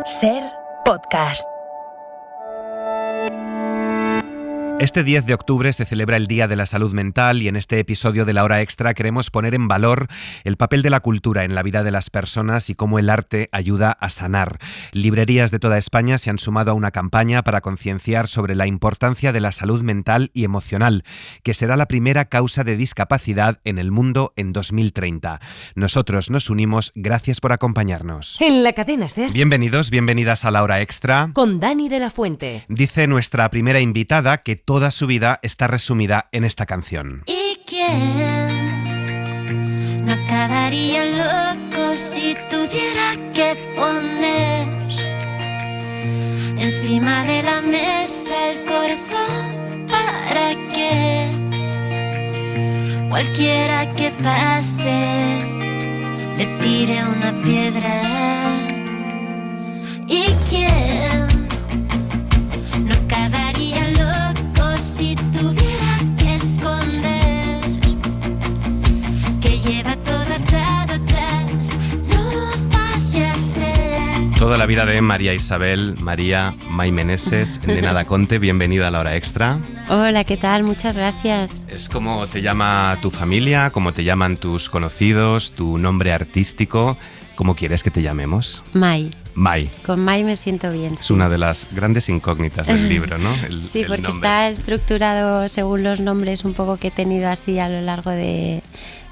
Ser Podcast. Este 10 de octubre se celebra el Día de la Salud Mental y en este episodio de La Hora Extra queremos poner en valor el papel de la cultura en la vida de las personas y cómo el arte ayuda a sanar. Librerías de toda España se han sumado a una campaña para concienciar sobre la importancia de la salud mental y emocional, que será la primera causa de discapacidad en el mundo en 2030. Nosotros nos unimos, gracias por acompañarnos. En la cadena SER. Bienvenidos, bienvenidas a La Hora Extra. Con Dani de la Fuente. Dice nuestra primera invitada que toda su vida está resumida en esta canción. ¿Y quién no acabaría loco si tuviera que poner encima de la mesa el corazón para que cualquiera que pase le tire una piedra? ¿Y quién no acabaría loco si tuviera que esconder que lleva todo atado atrás? No vaya a ser. Toda la vida de María Isabel, María May Meneses, de Nada Conte, bienvenida a La Hora Extra. Hola, ¿qué tal? Muchas gracias. Es como te llama tu familia, como te llaman tus conocidos, tu nombre artístico. ¿Cómo quieres que te llamemos? May. May. Con May me siento bien. Es una de las grandes incógnitas del libro, ¿no? Sí, el porque nombre. está estructurado según los nombres un poco que he tenido así a lo largo de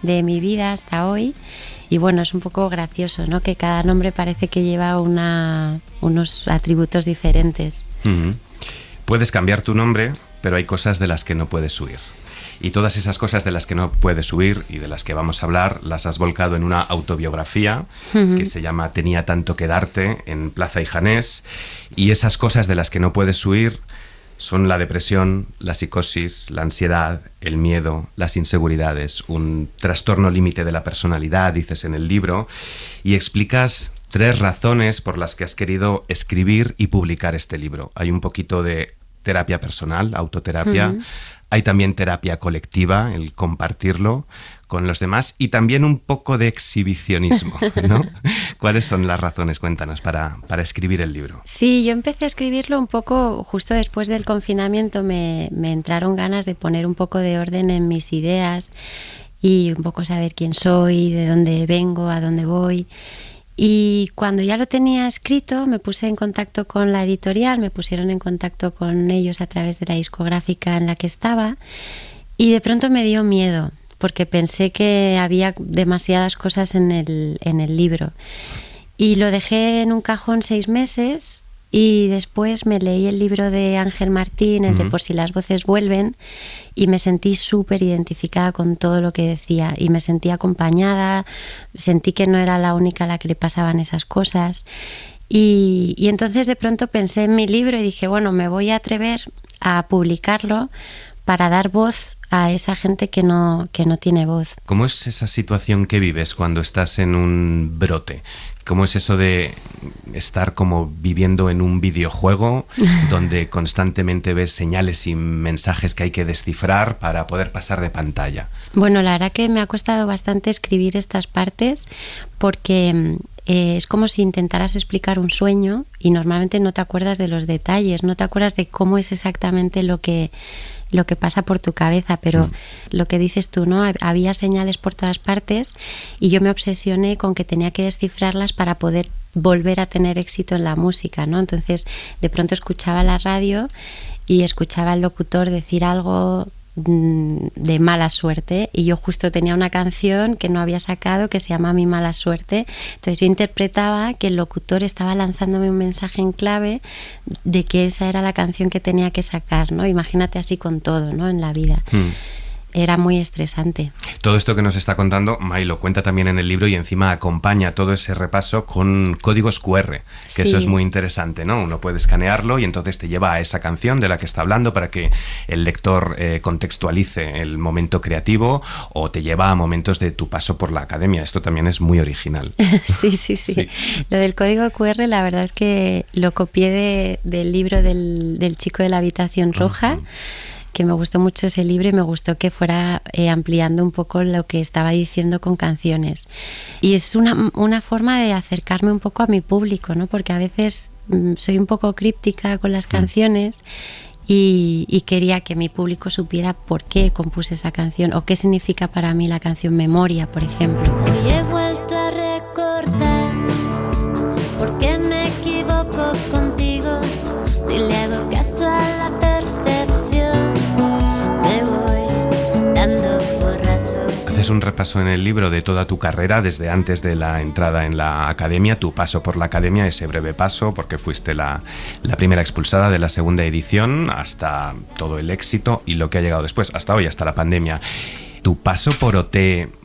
mi vida hasta hoy. Y bueno, es un poco gracioso, ¿no? Que cada nombre parece que lleva unos atributos diferentes. Uh-huh. Puedes cambiar tu nombre, pero hay cosas de las que no puedes huir. Y todas esas cosas de las que no puedes huir y de las que vamos a hablar las has volcado en una autobiografía que se llama Tenía tanto que darte, en Plaza y Janés. Y esas cosas de las que no puedes huir son la depresión, la psicosis, la ansiedad, el miedo, las inseguridades, un trastorno límite de la personalidad, dices en el libro, y explicas 3 razones por las que has querido escribir y publicar este libro. Hay un poquito de terapia personal, autoterapia. Hay también terapia colectiva, el compartirlo con los demás, y también un poco de exhibicionismo, ¿no? ¿Cuáles son las razones? Cuéntanos, para escribir el libro. Sí, yo empecé a escribirlo un poco justo después del confinamiento. Me entraron ganas de poner un poco de orden en mis ideas y un poco saber quién soy, de dónde vengo, a dónde voy. Y cuando ya lo tenía escrito me puse en contacto con la editorial, me pusieron en contacto con ellos a través de la discográfica en la que estaba, y de pronto me dio miedo porque pensé que había demasiadas cosas en el libro, y lo dejé en un cajón 6 meses. Y después me leí el libro de Ángel Martín, el de Por si las voces vuelven, y me sentí súper identificada con todo lo que decía y me sentí acompañada, sentí que no era la única a la que le pasaban esas cosas. Y entonces de pronto pensé en mi libro y dije, bueno, me voy a atrever a publicarlo para dar voz a esa gente que no tiene voz. ¿Cómo es esa situación que vives cuando estás en un brote? ¿Cómo es eso de estar como viviendo en un videojuego donde constantemente ves señales y mensajes que hay que descifrar para poder pasar de pantalla? Bueno, la verdad que me ha costado bastante escribir estas partes porque es como si intentaras explicar un sueño y normalmente no te acuerdas de los detalles, no te acuerdas de cómo es exactamente lo que pasa por tu cabeza, pero lo que dices tú, ¿no? Había señales por todas partes y yo me obsesioné con que tenía que descifrarlas para poder volver a tener éxito en la música, ¿no? Entonces, de pronto escuchaba la radio y escuchaba al locutor decir algo de mala suerte y yo justo tenía una canción que no había sacado que se llama Mi mala suerte. Entonces yo interpretaba que el locutor estaba lanzándome un mensaje en clave de que esa era la canción que tenía que sacar, ¿no? Imagínate así con todo, ¿no? En la vida. Era muy estresante. Todo esto que nos está contando, May lo cuenta también en el libro y encima acompaña todo ese repaso con códigos QR, que eso es muy interesante, ¿no? Uno puede escanearlo y entonces te lleva a esa canción de la que está hablando para que el lector contextualice el momento creativo, o te lleva a momentos de tu paso por la academia. Esto también es muy original. Sí. Lo del código QR, la verdad es que lo copié del libro del chico de la habitación roja. que me gustó mucho ese libro y me gustó que fuera ampliando un poco lo que estaba diciendo con canciones. Y es una forma de acercarme un poco a mi público, ¿no? Porque a veces soy un poco críptica con las canciones y quería que mi público supiera por qué compuse esa canción o qué significa para mí la canción Memoria, por ejemplo. Hoy he vuelto a recordar por qué me equivoco contigo. Si le hago caso a la percepción, me voy dando porrazos. Haces un repaso en el libro de toda tu carrera, desde antes de la entrada en la academia, tu paso por la academia, ese breve paso, porque fuiste la primera expulsada de la segunda edición, hasta todo el éxito y lo que ha llegado después, hasta hoy, hasta la pandemia. ¿Tu paso por OT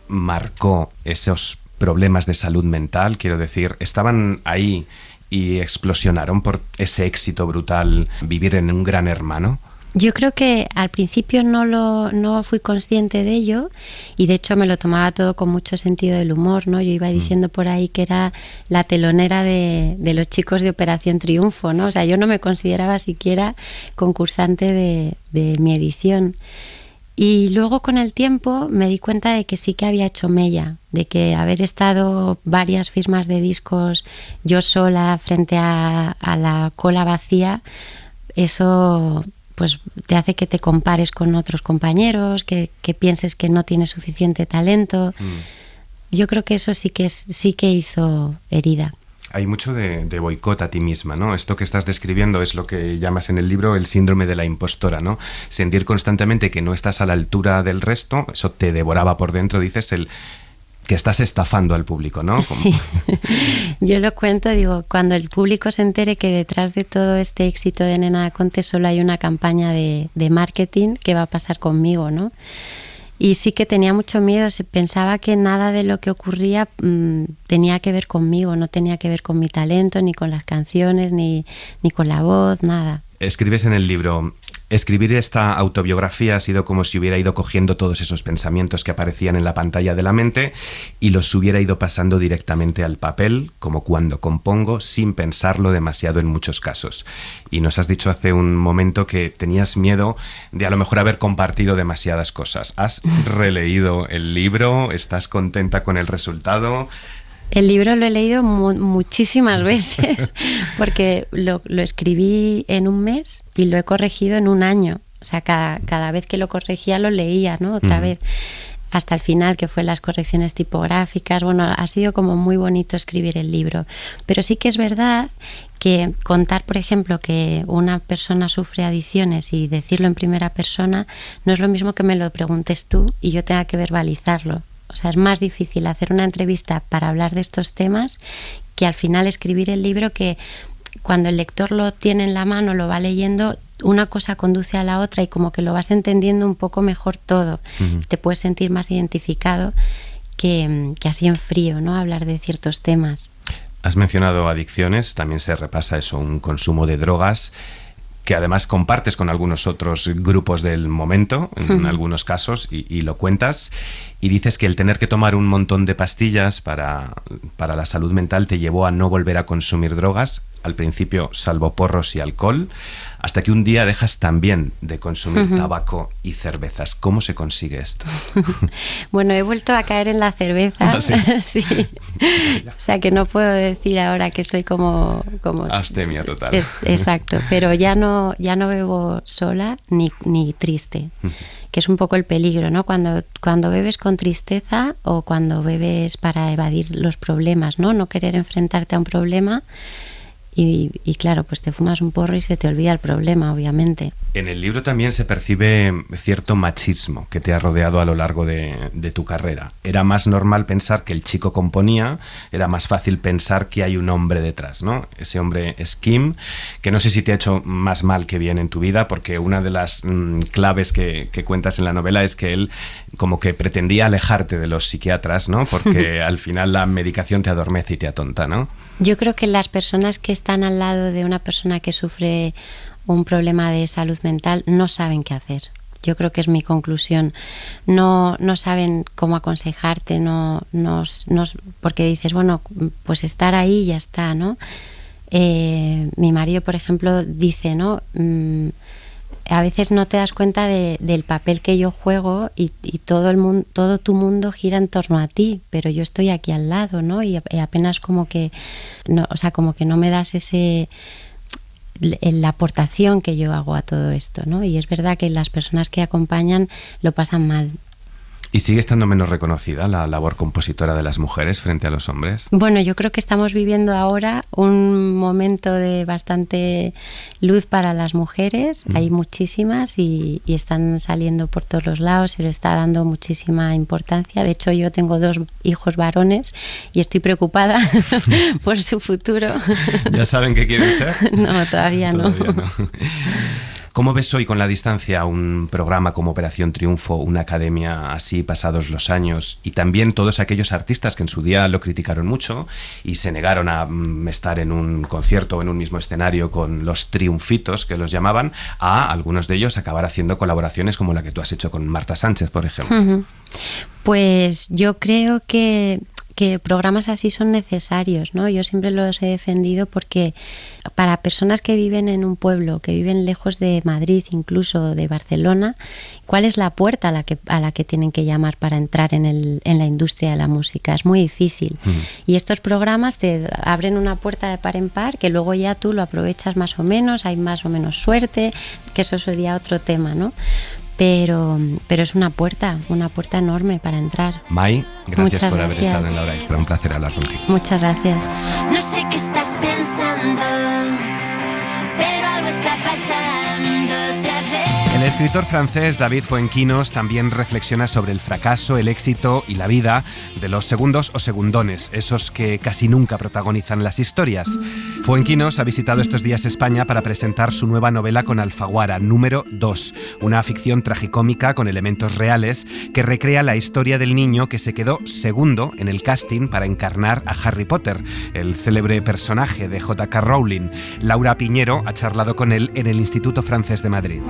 marcó esos problemas de salud mental? Quiero decir, ¿estaban ahí y explosionaron por ese éxito brutal, vivir en un gran hermano? Yo creo que al principio no fui consciente de ello y de hecho me lo tomaba todo con mucho sentido del humor, ¿no? Yo iba diciendo por ahí que era la telonera de los chicos de Operación Triunfo, ¿no? O sea, yo no me consideraba siquiera concursante de mi edición. Y luego con el tiempo me di cuenta de que sí que había hecho mella, de que haber estado varias firmas de discos yo sola frente a la cola vacía, eso pues te hace que te compares con otros compañeros, que pienses que no tienes suficiente talento. Yo creo que eso sí que hizo herida. Hay mucho de boicot a ti misma, ¿no? Esto que estás describiendo es lo que llamas en el libro el síndrome de la impostora, ¿no? Sentir constantemente que no estás a la altura del resto, eso te devoraba por dentro, dices, que estás estafando al público, ¿no? Sí, yo lo cuento, digo, cuando el público se entere que detrás de todo este éxito de Nena da Conte solo hay una campaña de marketing, ¿qué va a pasar conmigo, no? Y sí que tenía mucho miedo, pensaba que nada de lo que ocurría tenía que ver conmigo, no tenía que ver con mi talento, ni con las canciones, ni con la voz, nada. Escribes en el libro: escribir esta autobiografía ha sido como si hubiera ido cogiendo todos esos pensamientos que aparecían en la pantalla de la mente y los hubiera ido pasando directamente al papel, como cuando compongo, sin pensarlo demasiado en muchos casos. Y nos has dicho hace un momento que tenías miedo de a lo mejor haber compartido demasiadas cosas. ¿Has releído el libro? ¿Estás contenta con el resultado? El libro lo he leído muchísimas veces porque lo escribí en un mes y lo he corregido en un año. O sea, cada vez que lo corregía lo leía, ¿no? Otra vez. Hasta el final, que fue las correcciones tipográficas. Bueno, ha sido como muy bonito escribir el libro. Pero sí que es verdad que contar, por ejemplo, que una persona sufre adicciones y decirlo en primera persona no es lo mismo que me lo preguntes tú y yo tenga que verbalizarlo. O sea, es más difícil hacer una entrevista para hablar de estos temas que al final escribir el libro, que cuando el lector lo tiene en la mano, lo va leyendo, una cosa conduce a la otra y como que lo vas entendiendo un poco mejor todo. Te puedes sentir más identificado que así en frío, ¿no? Hablar de ciertos temas. Has mencionado adicciones, también se repasa eso, un consumo de drogas, que además compartes con algunos otros grupos del momento, en algunos casos, y lo cuentas, y dices que el tener que tomar un montón de pastillas para la salud mental te llevó a no volver a consumir drogas, al principio salvo porros y alcohol, hasta que un día dejas también de consumir tabaco y cervezas. ¿Cómo se consigue esto? Bueno, he vuelto a caer en la cerveza. ¿Ah, sí? Sí. O sea que no puedo decir ahora que soy como abstemia total. Exacto, pero ya no bebo sola ni triste, que es un poco el peligro, ¿no? Cuando bebes con tristeza o cuando bebes para evadir los problemas, ¿no? No querer enfrentarte a un problema. Y claro, pues te fumas un porro y se te olvida el problema, obviamente. En el libro también se percibe cierto machismo que te ha rodeado a lo largo de tu carrera. Era más normal pensar que el chico componía, era más fácil pensar que hay un hombre detrás, ¿no? Ese hombre es Kim, que no sé si te ha hecho más mal que bien en tu vida, porque una de las claves que cuentas en la novela es que él como que pretendía alejarte de los psiquiatras, ¿no? Porque al final la medicación te adormece y te atonta, ¿no? Yo creo que las personas que están al lado de una persona que sufre un problema de salud mental no saben qué hacer. Yo creo que es mi conclusión. No saben cómo aconsejarte, porque dices, bueno, pues estar ahí y ya está, ¿no? Mi marido, por ejemplo, dice, ¿no? a veces no te das cuenta del papel que yo juego y todo el mundo, todo tu mundo gira en torno a ti, pero yo estoy aquí al lado, ¿no? Y apenas como que no, o sea, como que no me das la aportación que yo hago a todo esto, ¿no? Y es verdad que las personas que acompañan lo pasan mal. ¿Y sigue estando menos reconocida la labor compositora de las mujeres frente a los hombres? Bueno, yo creo que estamos viviendo ahora un momento de bastante luz para las mujeres. Hay muchísimas y están saliendo por todos los lados, se les está dando muchísima importancia. De hecho, yo tengo 2 hijos varones y estoy preocupada por su futuro. ¿Ya saben qué quieren ser? No, todavía no. ¿Cómo ves hoy con la distancia un programa como Operación Triunfo, una academia así pasados los años y también todos aquellos artistas que en su día lo criticaron mucho y se negaron a estar en un concierto o en un mismo escenario con los triunfitos que los llamaban, a algunos de ellos acabar haciendo colaboraciones como la que tú has hecho con Marta Sánchez, por ejemplo? Pues yo creo que programas así son necesarios, ¿no? Yo siempre los he defendido porque para personas que viven en un pueblo, que viven lejos de Madrid, incluso de Barcelona, ¿cuál es la puerta a la que tienen que llamar para entrar en la industria de la música? Es muy difícil. Y estos programas te abren una puerta de par en par que luego ya tú lo aprovechas más o menos, hay más o menos suerte, que eso sería otro tema, ¿no? Pero es una puerta enorme para entrar. Mai, gracias por haber gracias. estado en La Hora Extra. Un placer hablar contigo. Muchas gracias. No sé qué estás pensando, pero algo está pasando otra vez. El escritor francés David Fuenquinos también reflexiona sobre el fracaso, el éxito y la vida de los segundos o segundones, esos que casi nunca protagonizan las historias. Fuenquinos ha visitado estos días España para presentar su nueva novela con Alfaguara, número 2, una ficción tragicómica con elementos reales que recrea la historia del niño que se quedó segundo en el casting para encarnar a Harry Potter, el célebre personaje de J.K. Rowling. Laura Piñero ha charlado con él en el Instituto Francés de Madrid.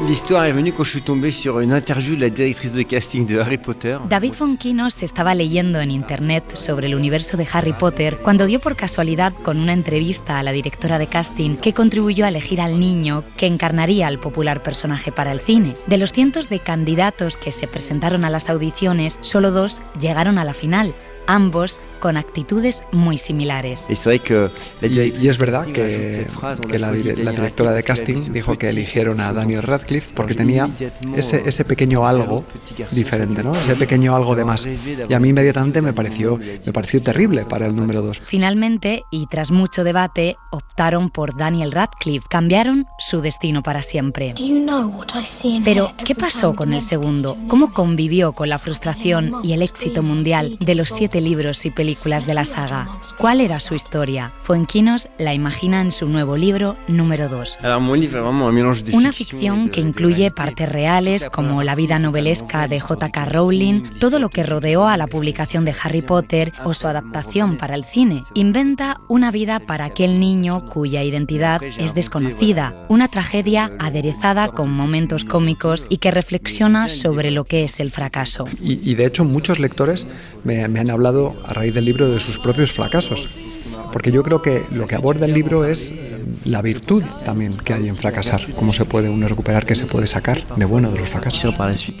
L'histoire est venue quand je suis tombé sur une interview de la directrice de casting de Harry Potter. David Fuenquinos estaba leyendo en internet sobre el universo de Harry Potter cuando dio por casualidad con una entrevista a la directora de casting que contribuyó a elegir al niño que encarnaría al popular personaje para el cine. De los cientos de candidatos que se presentaron a las audiciones, solo 2 llegaron a la final, ambos con actitudes muy similares. Y es verdad que la directora de casting dijo que eligieron a Daniel Radcliffe porque tenía ese pequeño algo diferente, ¿no? Ese pequeño algo de más. Y a mí inmediatamente me pareció terrible para el número 2. Finalmente, y tras mucho debate, optaron por Daniel Radcliffe. Cambiaron su destino para siempre. Pero, ¿qué pasó con el segundo? ¿Cómo convivió con la frustración y el éxito mundial de los 7 libros y películas de la saga? ¿Cuál era su historia? Fuenquinos la imagina en su nuevo libro número 2. Una ficción que incluye partes reales como la vida novelesca de J.K. Rowling, todo lo que rodeó a la publicación de Harry Potter o su adaptación para el cine. Inventa una vida para aquel niño cuya identidad es desconocida, una tragedia aderezada con momentos cómicos y que reflexiona sobre lo que es el fracaso. Y de hecho muchos lectores me han hablado a raíz del libro de sus propios fracasos, porque yo creo que lo que aborda el libro es la virtud también que hay en fracasar, cómo se puede uno recuperar, qué se puede sacar de bueno de los fracasos.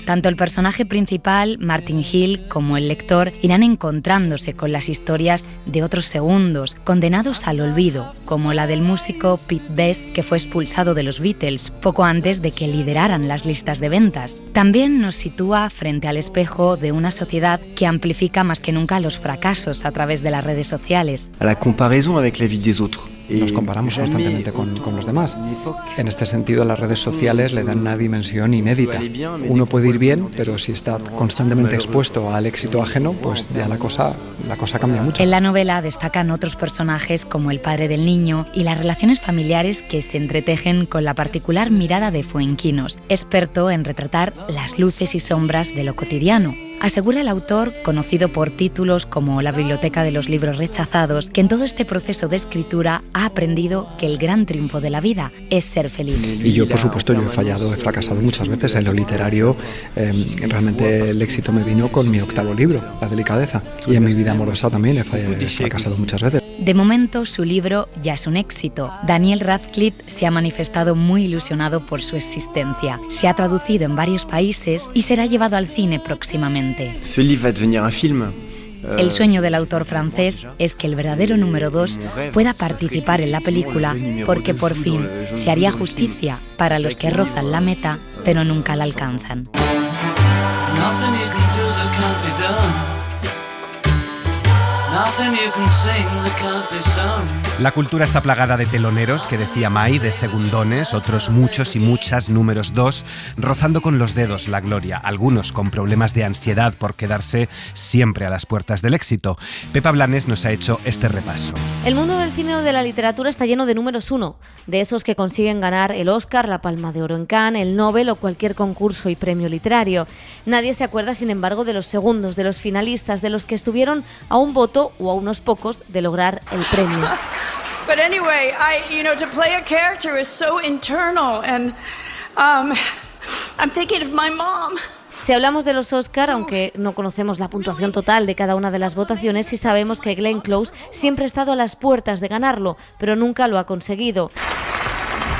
Tanto el personaje principal, Martin Hill, como el lector irán encontrándose con las historias de otros segundos, condenados al olvido, como la del músico Pete Best, que fue expulsado de los Beatles poco antes de que lideraran las listas de ventas. También nos sitúa frente al espejo de una sociedad que amplifica más que nunca los fracasos a través de las redes sociales. A la comparaison avec la vie des autres. Nos comparamos constantemente con los demás. En este sentido, las redes sociales le dan una dimensión inédita. Uno puede ir bien, pero si está constantemente expuesto al éxito ajeno, pues ya la cosa cambia mucho. En la novela destacan otros personajes como el padre del niño y las relaciones familiares que se entretejen con la particular mirada de Fuenquinos, experto en retratar las luces y sombras de lo cotidiano. Asegura el autor, conocido por títulos como La biblioteca de los libros rechazados, que en todo este proceso de escritura ha aprendido que el gran triunfo de la vida es ser feliz. Y yo, por supuesto, he fracasado muchas veces. En lo literario, realmente el éxito me vino con mi 8º libro, La delicadeza. Y en mi vida amorosa también he fracasado muchas veces. De momento, su libro ya es un éxito. Daniel Radcliffe se ha manifestado muy ilusionado por su existencia. Se ha traducido en varios países y será llevado al cine próximamente. Ce livre va devenir un film. El sueño del autor francés es que el verdadero número 2 pueda participar en la película, porque por fin se haría justicia para los que rozan la meta pero nunca la alcanzan. La cultura está plagada de teloneros, que decía Mai, de segundones, otros muchos y muchas números 2, rozando con los dedos la gloria, algunos con problemas de ansiedad por quedarse siempre a las puertas del éxito. Pepa Blanes nos ha hecho este repaso. El mundo del cine o de la literatura está lleno de números 1, de esos que consiguen ganar el Oscar, la Palma de Oro en Cannes, el Nobel o cualquier concurso y premio literario. Nadie se acuerda, sin embargo, de los segundos, de los finalistas, de los que estuvieron a un voto o a unos pocos de lograr el premio. But anyway, to play a character is so internal, and I'm thinking of my mom. Si hablamos de los Oscar, aunque no conocemos la puntuación total de cada una de las votaciones, sí sabemos que Glenn Close siempre ha estado a las puertas de ganarlo, pero nunca lo ha conseguido.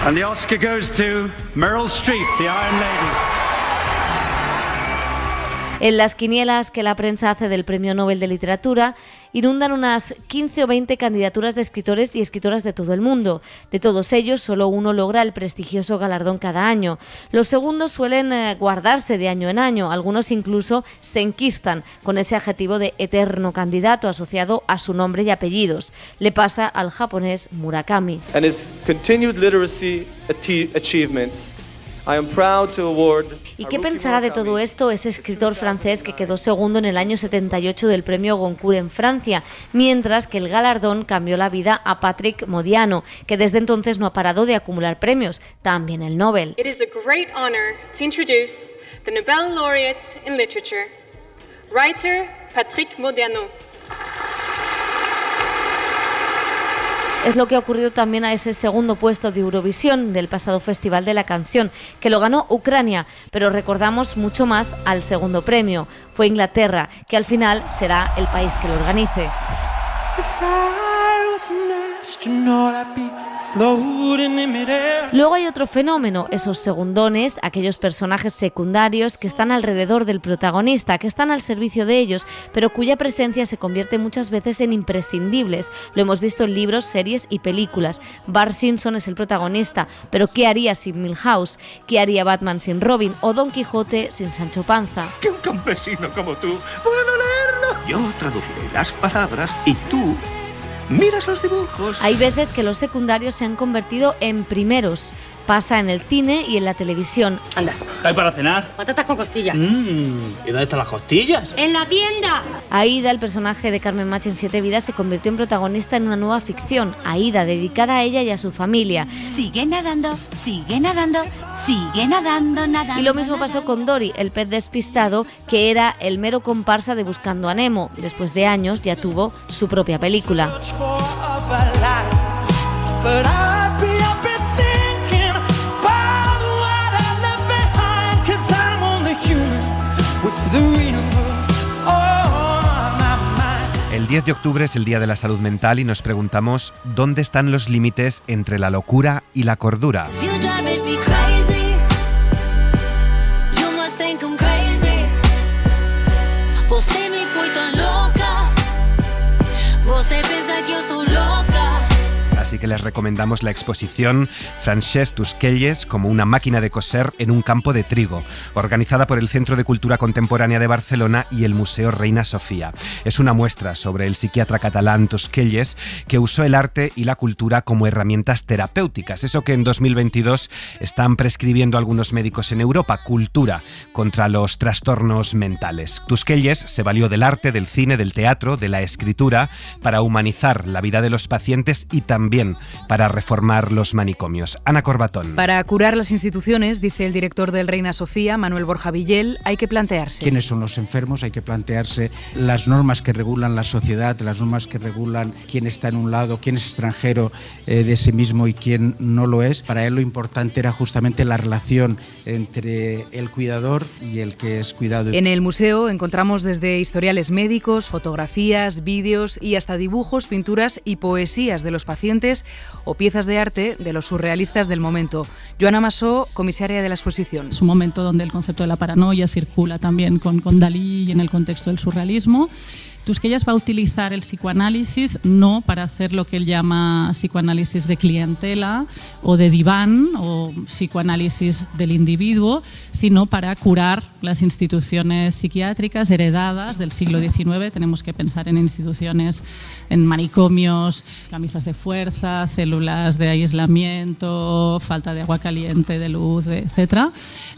And the Oscar goes to Meryl Streep, the Iron Lady. En las quinielas que la prensa hace del Premio Nobel de Literatura, inundan unas 15 o 20 candidaturas de escritores y escritoras de todo el mundo. De todos ellos, solo uno logra el prestigioso galardón cada año. Los segundos suelen guardarse de año en año, algunos incluso se enquistan con ese adjetivo de eterno candidato asociado a su nombre y apellidos. Le pasa al japonés Murakami. And his continued literacy achievements. I am proud to award. ¿Y qué pensará de todo esto ese escritor francés que quedó segundo en el año 78 del premio Goncourt en Francia, mientras que el galardón cambió la vida a Patrick Modiano, que desde entonces no ha parado de acumular premios, también el Nobel? It is a great honor to introduce the Nobel laureate in literature, writer Patrick Modiano. Es lo que ha ocurrido también a ese segundo puesto de Eurovisión del pasado Festival de la Canción, que lo ganó Ucrania, pero recordamos mucho más al segundo premio. Fue Inglaterra, que al final será el país que lo organice. Luego hay otro fenómeno, esos segundones, aquellos personajes secundarios que están alrededor del protagonista, que están al servicio de ellos, pero cuya presencia se convierte muchas veces en imprescindibles. Lo hemos visto en libros, series y películas. Bart Simpson es el protagonista, pero ¿qué haría sin Milhouse? ¿Qué haría Batman sin Robin? ¿O Don Quijote sin Sancho Panza? Que un campesino como tú pueda leerlo. Yo traduciré las palabras y tú miras los dibujos. Hay veces que los secundarios se han convertido en primeros. Pasa en el cine y en la televisión. Anda, ¿qué hay para cenar? Patatas con costillas. ¿Y dónde están las costillas? ¡En la tienda! Aída, el personaje de Carmen Machi en 7 vidas, se convirtió en protagonista en una nueva ficción. Aída, dedicada a ella y a su familia. Sigue nadando, sigue nadando, sigue nadando, nadando. Y lo mismo pasó con Dory, el pez despistado, que era el mero comparsa de Buscando a Nemo. Después de años ya tuvo su propia película. El 10 de octubre es el Día de la Salud Mental y nos preguntamos ¿dónde están los límites entre la locura y la cordura? Así que les recomendamos la exposición Francesc Tusquelles como una máquina de coser en un campo de trigo, organizada por el Centro de Cultura Contemporánea de Barcelona y el Museo Reina Sofía. Es una muestra sobre el psiquiatra catalán Tusquelles, que usó el arte y la cultura como herramientas terapéuticas, eso que en 2022 están prescribiendo algunos médicos en Europa, cultura contra los trastornos mentales. Tusquelles se valió del arte, del cine, del teatro, de la escritura para humanizar la vida de los pacientes y también también para reformar los manicomios. Ana Corbatón. Para curar las instituciones, dice el director del Reina Sofía, Manuel Borja Villel, hay que plantearse. ¿Quiénes son los enfermos? Hay que plantearse las normas que regulan la sociedad, las normas que regulan quién está en un lado, quién es extranjero de sí mismo y quién no lo es. Para él lo importante era justamente la relación entre el cuidador y el que es cuidado. En el museo encontramos desde historiales médicos, fotografías, vídeos y hasta dibujos, pinturas y poesías de los pacientes o piezas de arte de los surrealistas del momento. Joana Massó, comisaria de la exposición. Es un momento donde el concepto de la paranoia circula también con Dalí y en el contexto del surrealismo. Tusquellas va a utilizar el psicoanálisis no para hacer lo que él llama psicoanálisis de clientela o de diván o psicoanálisis del individuo, sino para curar las instituciones psiquiátricas heredadas del siglo XIX. Tenemos que pensar en instituciones, en manicomios, camisas de fuerza, células de aislamiento, falta de agua caliente, de luz, etc.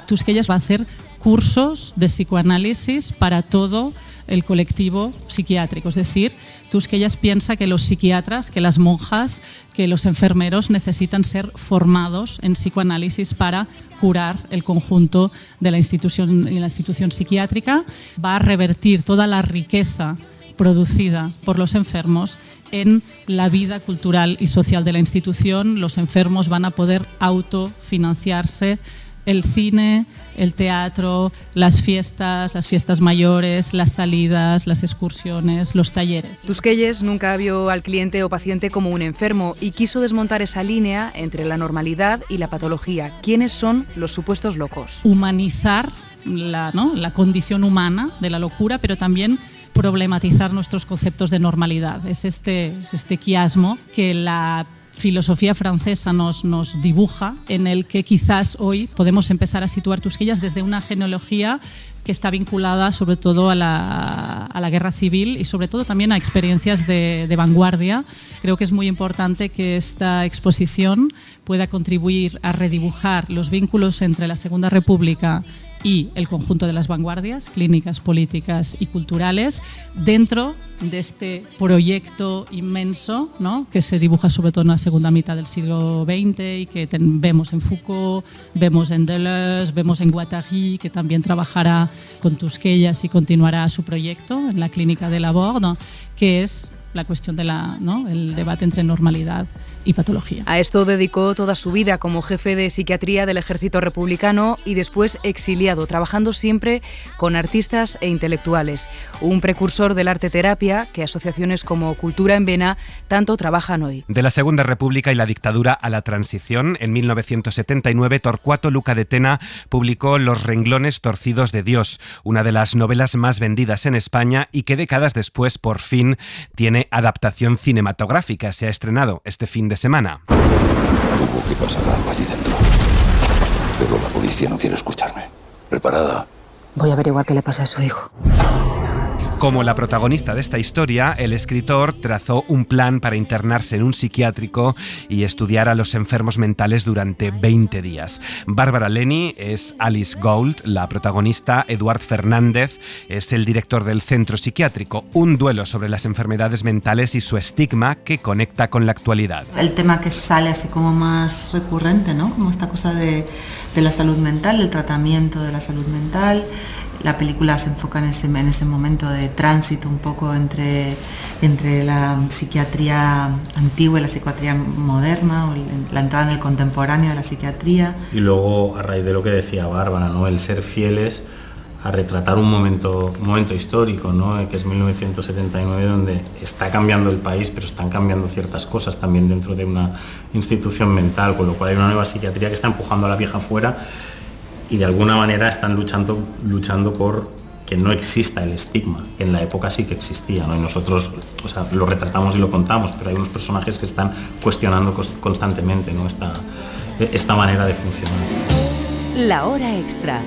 Tusquellas va a hacer cursos de psicoanálisis para todo el colectivo psiquiátrico, es decir, Tusquellas piensa que los psiquiatras, que las monjas, que los enfermeros necesitan ser formados en psicoanálisis para curar el conjunto de la institución psiquiátrica. Va a revertir toda la riqueza producida por los enfermos en la vida cultural y social de la institución. Los enfermos van a poder autofinanciarse el cine, el teatro, las fiestas mayores, las salidas, las excursiones, los talleres. Tusquelles nunca vio al cliente o paciente como un enfermo y quiso desmontar esa línea entre la normalidad y la patología. ¿Quiénes son los supuestos locos? Humanizar la condición humana de la locura, pero también problematizar nuestros conceptos de normalidad. Es este quiasmo que la filosofía francesa nos dibuja, en el que quizás hoy podemos empezar a situar Tusquellas desde una genealogía que está vinculada sobre todo a la guerra civil y sobre todo también a experiencias de vanguardia. Creo que es muy importante que esta exposición pueda contribuir a redibujar los vínculos entre la Segunda República y el conjunto de las vanguardias clínicas, políticas y culturales dentro de este proyecto inmenso, ¿no?, que se dibuja sobre todo en la segunda mitad del siglo XX y que vemos en Foucault, vemos en Deleuze, vemos en Guattari, que también trabajará con Tusquellas y continuará su proyecto en la clínica de Laborde, que es la cuestión de el debate entre normalidad y patología. A esto dedicó toda su vida como jefe de psiquiatría del Ejército Republicano y después exiliado, trabajando siempre con artistas e intelectuales. Un precursor del arte terapia que asociaciones como Cultura en Vena tanto trabajan hoy. De la Segunda República y la dictadura a la transición, en 1979 Torcuato Luca de Tena publicó Los renglones torcidos de Dios, una de las novelas más vendidas en España y que décadas después por fin tiene adaptación cinematográfica. Se ha estrenado este fin de semana. Tuvo que pasar algo allí dentro, pero la policía no quiere escucharme. ¿Preparada? Voy a averiguar qué le pasa a su hijo. Como la protagonista de esta historia, el escritor trazó un plan para internarse en un psiquiátrico y estudiar a los enfermos mentales durante 20 días. Bárbara Leni es Alice Gould, la protagonista. Eduard Fernández es el director del centro psiquiátrico. Un duelo sobre las enfermedades mentales y su estigma que conecta con la actualidad. El tema que sale así como más recurrente, ¿no?, como esta cosa de la salud mental, el tratamiento de la salud mental. La película se enfoca en ese momento de tránsito un poco entre la psiquiatría antigua y la psiquiatría moderna, o la entrada en el contemporáneo de la psiquiatría. Y luego, a raíz de lo que decía Bárbara, ¿no?, el ser fieles a retratar un momento histórico, ¿no?, que es 1979, donde está cambiando el país, pero están cambiando ciertas cosas también dentro de una institución mental, con lo cual hay una nueva psiquiatría que está empujando a la vieja fuera. Y de alguna manera están luchando por que no exista el estigma, que en la época sí que existía, ¿no? Y nosotros, lo retratamos y lo contamos, pero hay unos personajes que están cuestionando constantemente, ¿no?, esta manera de funcionar. La hora extra.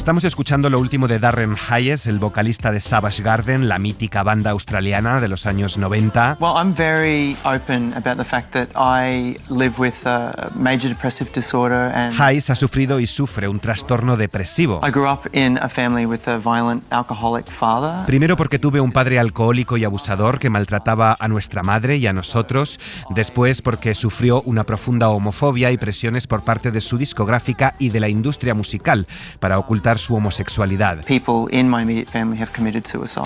Estamos escuchando lo último de Darren Hayes, el vocalista de Savage Garden, la mítica banda australiana de los años 90. Well, I'm very open about the fact that I live with a major depressive disorder and Hayes ha sufrido y sufre un trastorno depresivo. I grew up in a family with a violent alcoholic father. Primero porque tuve un padre alcohólico y abusador que maltrataba a nuestra madre y a nosotros. Después porque sufrió una profunda homofobia y presiones por parte de su discográfica y de la industria musical para ocultar su homosexualidad.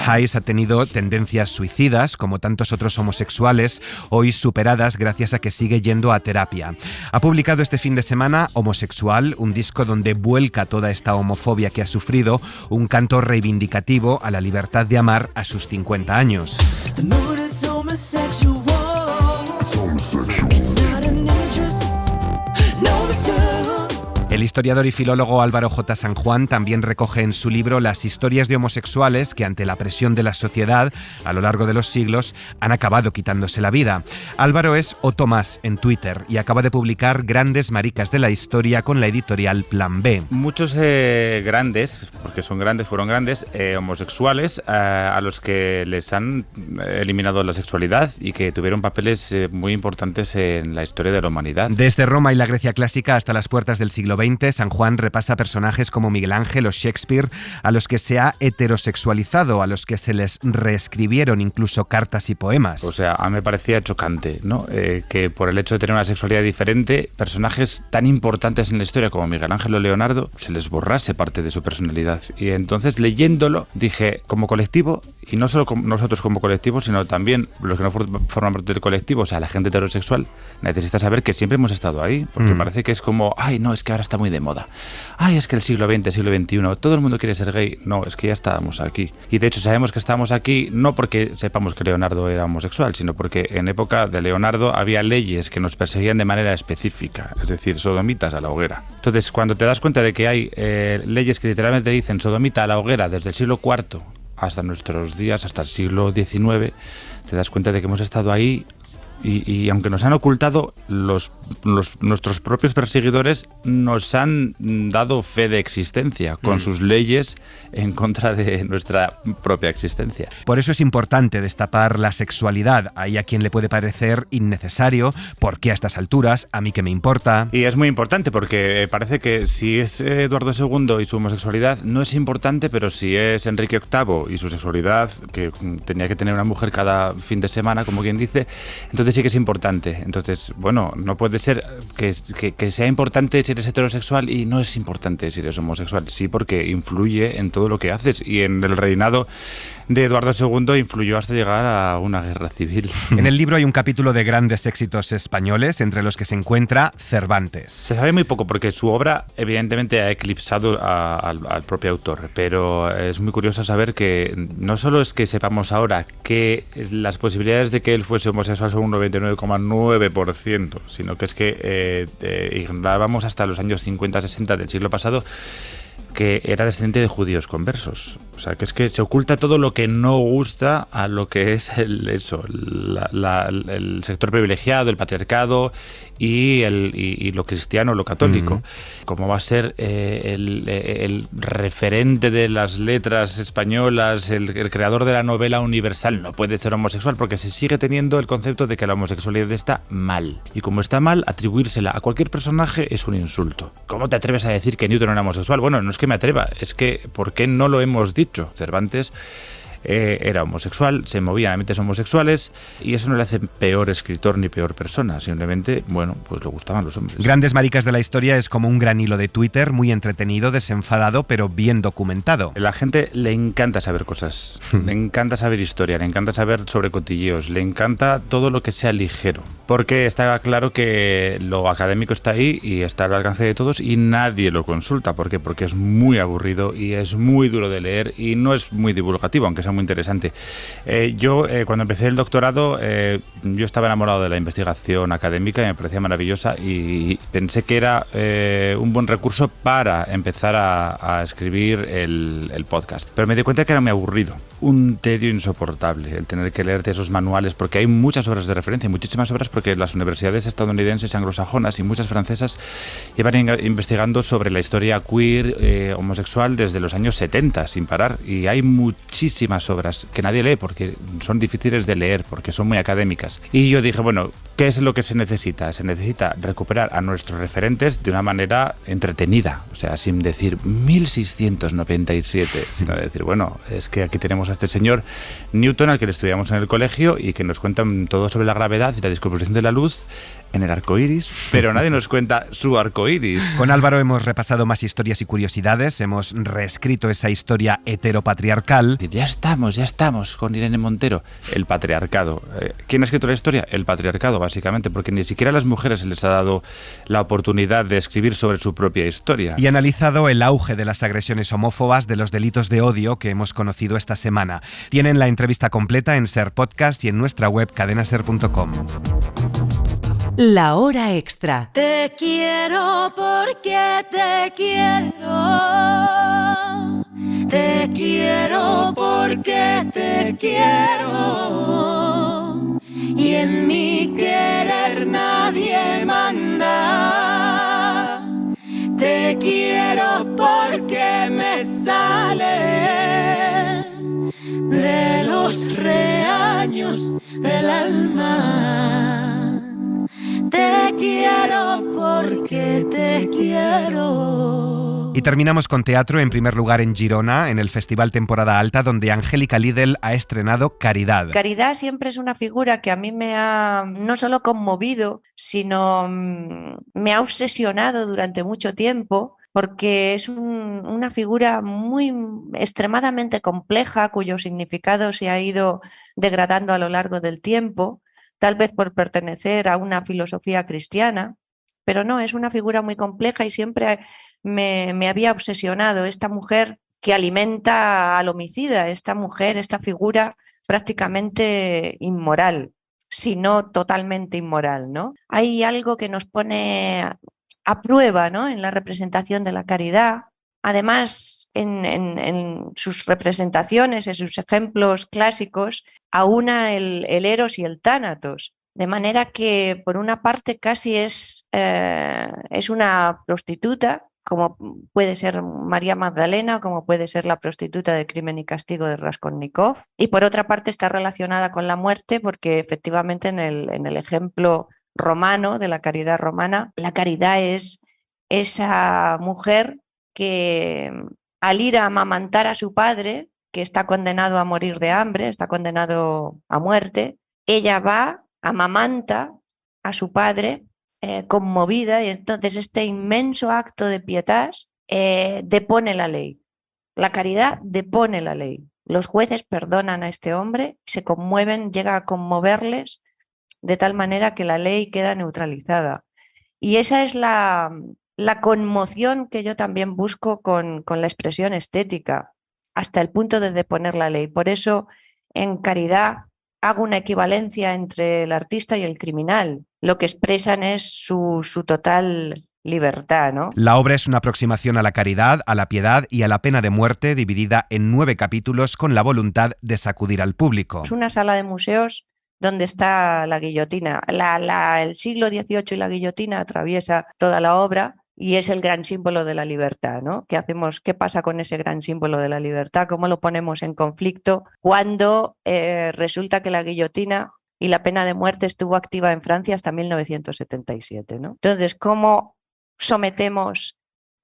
Hayes ha tenido tendencias suicidas, como tantos otros homosexuales, hoy superadas gracias a que sigue yendo a terapia. Ha publicado este fin de semana Homosexual, un disco donde vuelca toda esta homofobia que ha sufrido, un canto reivindicativo a la libertad de amar a sus 50 años. El historiador y filólogo Álvaro J. San Juan también recoge en su libro las historias de homosexuales que, ante la presión de la sociedad a lo largo de los siglos, han acabado quitándose la vida. Álvaro es Otto Más en Twitter y acaba de publicar Grandes maricas de la historia con la editorial Plan B. Muchos grandes, porque fueron grandes, homosexuales a los que les han eliminado la sexualidad y que tuvieron papeles muy importantes en la historia de la humanidad. Desde Roma y la Grecia clásica hasta las puertas del siglo XX, San Juan repasa personajes como Miguel Ángel o Shakespeare, a los que se ha heterosexualizado, a los que se les reescribieron incluso cartas y poemas. O sea, a mí me parecía chocante, ¿no? Que por el hecho de tener una sexualidad diferente, personajes tan importantes en la historia como Miguel Ángel o Leonardo, se les borrase parte de su personalidad. Y entonces, leyéndolo, dije, como colectivo, y no solo nosotros como colectivo, sino también los que no forman parte del colectivo, o sea, la gente heterosexual, necesita saber que siempre hemos estado ahí, porque parece que es como, ay, no, es que ahora está muy de moda. Ay, es que el siglo XX, siglo XXI, todo el mundo quiere ser gay. No, es que ya estábamos aquí. Y de hecho sabemos que estábamos aquí no porque sepamos que Leonardo era homosexual, sino porque en época de Leonardo había leyes que nos perseguían de manera específica, es decir, sodomitas a la hoguera. Entonces, cuando te das cuenta de que hay leyes que literalmente dicen sodomita a la hoguera desde el siglo IV hasta nuestros días, hasta el siglo XIX, te das cuenta de que hemos estado ahí. Y aunque nos han ocultado, nuestros propios perseguidores nos han dado fe de existencia con sus leyes en contra de nuestra propia existencia. Por eso es importante destapar la sexualidad. Hay a quien le puede parecer innecesario, porque a estas alturas, a mí que me importa. Y es muy importante porque parece que si es Eduardo II y su homosexualidad no es importante, pero si es Enrique VIII y su sexualidad, que tenía que tener una mujer cada fin de semana, como quien dice, entonces sí que es importante. Entonces, bueno, no puede ser que sea importante si eres heterosexual y no es importante si eres homosexual. Sí, porque influye en todo lo que haces, y en el reinado de Eduardo II influyó hasta llegar a una guerra civil. En el libro hay un capítulo de grandes éxitos españoles, entre los que se encuentra Cervantes. Se sabe muy poco porque su obra evidentemente ha eclipsado al propio autor, pero es muy curioso saber que no solo es que sepamos ahora que las posibilidades de que él fuese homosexual son un 99,9%, sino que es que ignorábamos hasta los años 50-60 del siglo pasado que era descendiente de judíos conversos. O sea, que es que se oculta todo lo que no gusta a lo que es el sector privilegiado, el patriarcado y lo cristiano, lo católico. ¿Cómo va a ser el referente de las letras españolas, el creador de la novela universal? No puede ser homosexual, porque se sigue teniendo el concepto de que la homosexualidad está mal. Y como está mal, atribuírsela a cualquier personaje es un insulto. ¿Cómo te atreves a decir que Newton era homosexual? Bueno, no es que me atreva, es que ¿por qué no lo hemos dicho? Cervantes era homosexual, se movía a mentes homosexuales, y eso no le hace peor escritor ni peor persona, simplemente, bueno, pues le gustaban los hombres. Grandes maricas de la historia es como un gran hilo de Twitter, muy entretenido, desenfadado, pero bien documentado. A la gente le encanta saber cosas, le encanta saber historia, le encanta saber sobre cotilleos, le encanta todo lo que sea ligero, porque está claro que lo académico está ahí y está al alcance de todos y nadie lo consulta. ¿Por qué? Porque es muy aburrido y es muy duro de leer y no es muy divulgativo, aunque sea cosa muy interesante. Yo, cuando empecé el doctorado, yo estaba enamorado de la investigación académica y me parecía maravillosa y pensé que era un buen recurso para empezar a escribir el podcast. Pero me di cuenta que era muy aburrido, un tedio insoportable el tener que leerte esos manuales, porque hay muchas obras de referencia, muchísimas obras, porque las universidades estadounidenses, anglosajonas y muchas francesas llevan investigando sobre la historia queer, homosexual desde los años 70 sin parar, y hay muchísimas obras que nadie lee porque son difíciles de leer, porque son muy académicas. Y yo dije, bueno, ¿qué es lo que se necesita? Se necesita recuperar a nuestros referentes de una manera entretenida, o sea, sin decir 1697, sino decir, bueno, es que aquí tenemos a este señor Newton, al que le estudiamos en el colegio y que nos cuenta todo sobre la gravedad y la descomposición de la luz en el arco iris, pero nadie nos cuenta su arco iris. Con Álvaro hemos repasado más historias y curiosidades, hemos reescrito esa historia heteropatriarcal. Ya estamos con Irene Montero. El patriarcado. ¿Quién ha escrito la historia? El patriarcado, básicamente, porque ni siquiera a las mujeres se les ha dado la oportunidad de escribir sobre su propia historia. Y analizado el auge de las agresiones homófobas, de los delitos de odio que hemos conocido esta semana. Tienen la entrevista completa en Ser Podcast y en nuestra web cadenaser.com. La hora extra. Te quiero porque te quiero. Te quiero porque te quiero. Y en mi querer nadie manda. Te quiero porque me sale de los reaños del alma. Te quiero porque te quiero. Y terminamos con teatro, en primer lugar en Girona, en el Festival Temporada Alta, donde Angélica Lidl ha estrenado Caridad. Caridad siempre es una figura que a mí me ha no solo conmovido, sino me ha obsesionado durante mucho tiempo, porque es una figura muy extremadamente compleja, cuyo significado se ha ido degradando a lo largo del tiempo, tal vez por pertenecer a una filosofía cristiana, pero no, es una figura muy compleja y siempre me había obsesionado esta mujer que alimenta al homicida, esta mujer, esta figura prácticamente inmoral, si no totalmente inmoral, ¿no? Hay algo que nos pone a prueba, ¿no?, en la representación de la caridad. Además, en sus representaciones, en sus ejemplos clásicos, aúna el Eros y el Tánatos, de manera que por una parte casi es una prostituta, como puede ser María Magdalena, como puede ser la prostituta de Crimen y Castigo de Raskolnikov, y por otra parte está relacionada con la muerte, porque efectivamente en el ejemplo romano, de la caridad romana, la caridad es esa mujer que, al ir a amamantar a su padre, que está condenado a morir de hambre, está condenado a muerte, ella va, amamanta a su padre, conmovida, y entonces este inmenso acto de piedad depone la ley. La caridad depone la ley. Los jueces perdonan a este hombre, se conmueven, llega a conmoverles de tal manera que la ley queda neutralizada. Y esa es la conmoción que yo también busco con la expresión estética, hasta el punto de deponer la ley. Por eso, en Caridad hago una equivalencia entre el artista y el criminal. Lo que expresan es su total libertad, ¿no? La obra es una aproximación a la caridad, a la piedad y a la pena de muerte, dividida en 9 capítulos con la voluntad de sacudir al público. Es una sala de museos donde está la guillotina. El siglo XVIII y la guillotina atraviesa toda la obra y es el gran símbolo de la libertad, ¿no? ¿Qué hacemos? ¿Qué pasa con ese gran símbolo de la libertad? ¿Cómo lo ponemos en conflicto cuando resulta que la guillotina y la pena de muerte estuvo activa en Francia hasta 1977, ¿no? Entonces, ¿cómo sometemos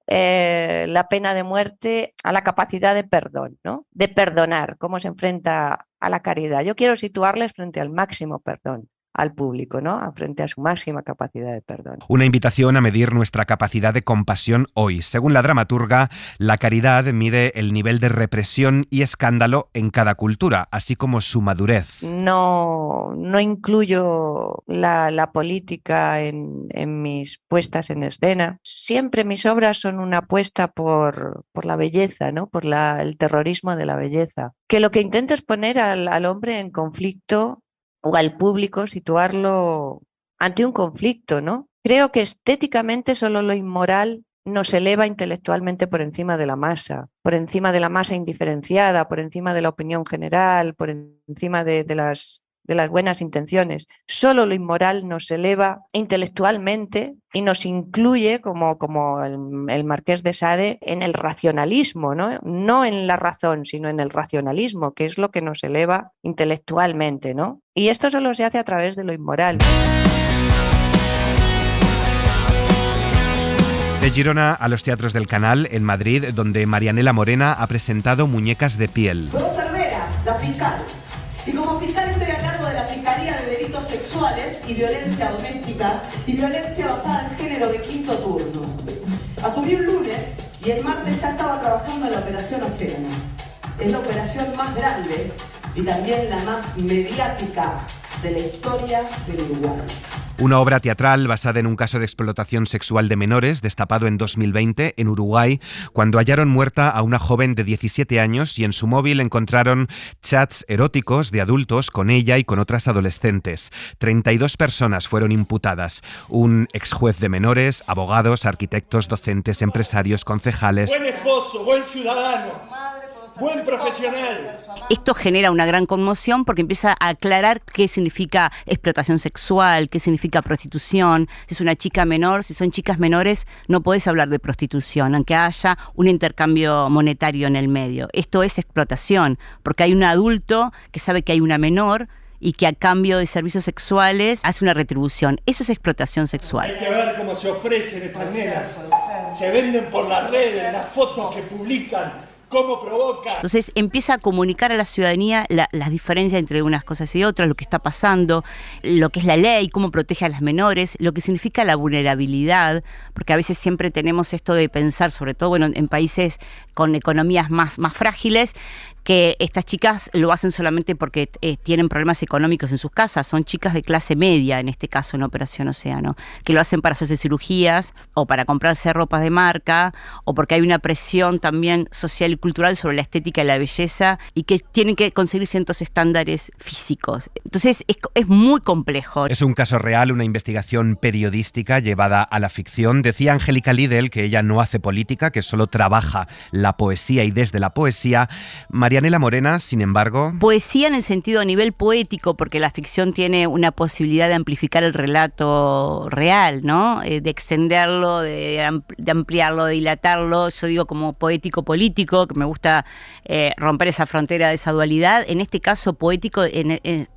la pena de muerte a la capacidad de perdón, ¿no? De perdonar, cómo se enfrenta a la caridad? Yo quiero situarles frente al máximo perdón, al público, ¿no? Frente a su máxima capacidad de perdón. Una invitación a medir nuestra capacidad de compasión hoy. Según la dramaturga, la caridad mide el nivel de represión y escándalo en cada cultura, así como su madurez. No incluyo la política en mis puestas en escena. Siempre mis obras son una apuesta por la belleza, ¿no? Por el terrorismo de la belleza. Que lo que intento es poner al hombre en conflicto o al público, situarlo ante un conflicto, ¿no? Creo que estéticamente solo lo inmoral nos eleva intelectualmente por encima de la masa indiferenciada, por encima de la opinión general, por encima de las buenas intenciones. Solo lo inmoral nos eleva intelectualmente y nos incluye, como el Marqués de Sade, en el racionalismo, ¿no? No en la razón, sino en el racionalismo, que es lo que nos eleva intelectualmente, ¿no? Y esto solo se hace a través de lo inmoral. De Girona a los teatros del Canal, en Madrid, donde Marianela Morena ha presentado Muñecas de piel. Soy Cervera, la fiscal. Y como fiscal estoy a cargo de la Fiscalía de Delitos Sexuales y Violencia Doméstica y Violencia Basada en Género de quinto turno. Asumí un lunes y el martes ya estaba trabajando en la Operación Océano. Es la operación más grande y también la más mediática de la historia del Uruguay. Una obra teatral basada en un caso de explotación sexual de menores destapado en 2020 en Uruguay, cuando hallaron muerta a una joven de 17 años y en su móvil encontraron chats eróticos de adultos con ella y con otras adolescentes. 32 personas fueron imputadas. Un exjuez de menores, abogados, arquitectos, docentes, empresarios, concejales. Buen esposo, buen ciudadano, buen profesional. Esto genera una gran conmoción porque empieza a aclarar qué significa explotación sexual, qué significa prostitución. Si es una chica menor, si son chicas menores, no podés hablar de prostitución, aunque haya un intercambio monetario en el medio. Esto es explotación, porque hay un adulto que sabe que hay una menor y que a cambio de servicios sexuales hace una retribución. Eso es explotación sexual. Hay que ver cómo se ofrecen estas nenas. Se venden por las redes, las fotos que publican. ¿Cómo provoca? Entonces empieza a comunicar a la ciudadanía las diferencias entre unas cosas y otras, lo que está pasando, lo que es la ley, cómo protege a las menores, lo que significa la vulnerabilidad, porque a veces siempre tenemos esto de pensar, sobre todo en países con economías más frágiles, que estas chicas lo hacen solamente porque tienen problemas económicos en sus casas. Son chicas de clase media, en este caso en Operación Océano, que lo hacen para hacerse cirugías o para comprarse ropas de marca o porque hay una presión también social y cultural sobre la estética y la belleza y que tienen que conseguir ciertos estándares físicos. Entonces es muy complejo. Es un caso real, una investigación periodística llevada a la ficción. Decía Angélica Lidl que ella no hace política, que solo trabaja la poesía y desde la poesía. Marianela Morena, sin embargo... Poesía en el sentido a nivel poético, porque la ficción tiene una posibilidad de amplificar el relato real, ¿no? De extenderlo, de ampliarlo, de dilatarlo. Yo digo como poético-político, que me gusta romper esa frontera de esa dualidad. En este caso, poético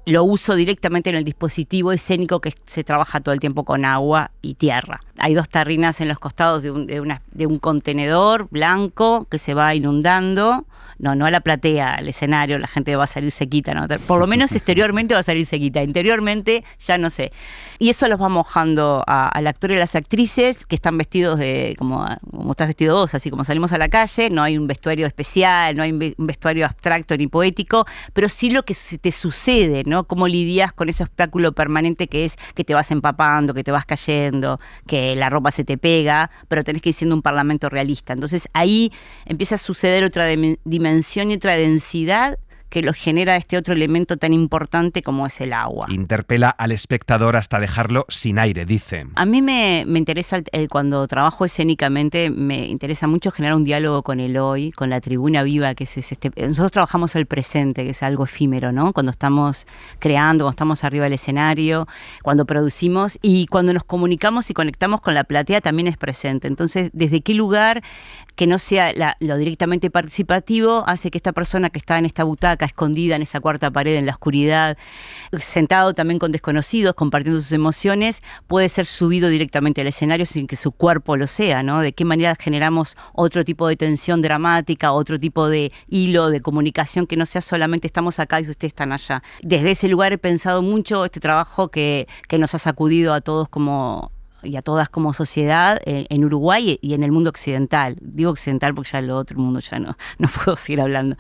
lo uso directamente en el dispositivo escénico que se trabaja todo el tiempo con agua y tierra. Hay dos tarrinas en los costados de un contenedor blanco que se va inundando. No a la platea, al escenario, la gente va a salir sequita, ¿no? Por lo menos exteriormente va a salir sequita, interiormente ya no sé. Y eso los va mojando al actor y a las actrices que están vestidos como estás vestido vos, así como salimos a la calle, no hay un vestuario especial, no hay un vestuario abstracto ni poético, pero sí lo que se te sucede, ¿no? Cómo lidias con ese obstáculo permanente que es que te vas empapando, que te vas cayendo, que la ropa se te pega, pero tenés que ir siendo un parlamento realista. Entonces ahí empieza a suceder otra dimensión y otra densidad que lo genera este otro elemento tan importante como es el agua. Interpela al espectador hasta dejarlo sin aire, dice. A mí me interesa, cuando trabajo escénicamente, me interesa mucho generar un diálogo con el hoy, con la tribuna viva, que es nosotros trabajamos el presente, que es algo efímero, ¿no? Cuando estamos creando, cuando estamos arriba del escenario, cuando producimos y cuando nos comunicamos y conectamos con la platea también es presente. Entonces, ¿desde qué lugar que no sea lo directamente participativo hace que esta persona que está en esta butaca butaca escondida en esa cuarta pared, en la oscuridad, sentado también con desconocidos, compartiendo sus emociones, puede ser subido directamente al escenario sin que su cuerpo lo sea, ¿no? De qué manera generamos otro tipo de tensión dramática, otro tipo de hilo de comunicación que no sea solamente estamos acá y ustedes están allá. Desde ese lugar he pensado mucho este trabajo que nos ha sacudido a todos y a todas como sociedad en Uruguay y en el mundo occidental. Digo occidental porque ya el otro mundo ya no puedo seguir hablando.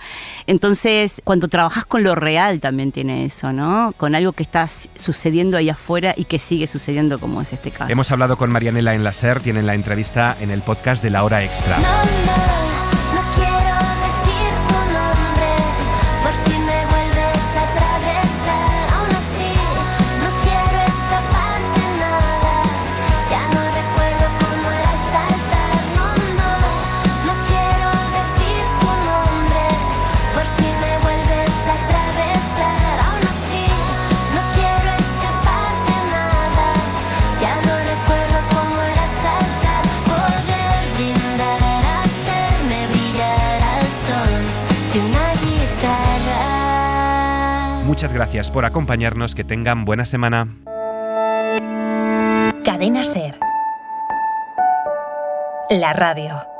Entonces, cuando trabajas con lo real también tiene eso, ¿no? Con algo que está sucediendo ahí afuera y que sigue sucediendo, como es este caso. Hemos hablado con Marianela en la SER, tienen la entrevista en el podcast de La Hora Extra. Muchas gracias por acompañarnos, que tengan buena semana. Cadena SER. La radio.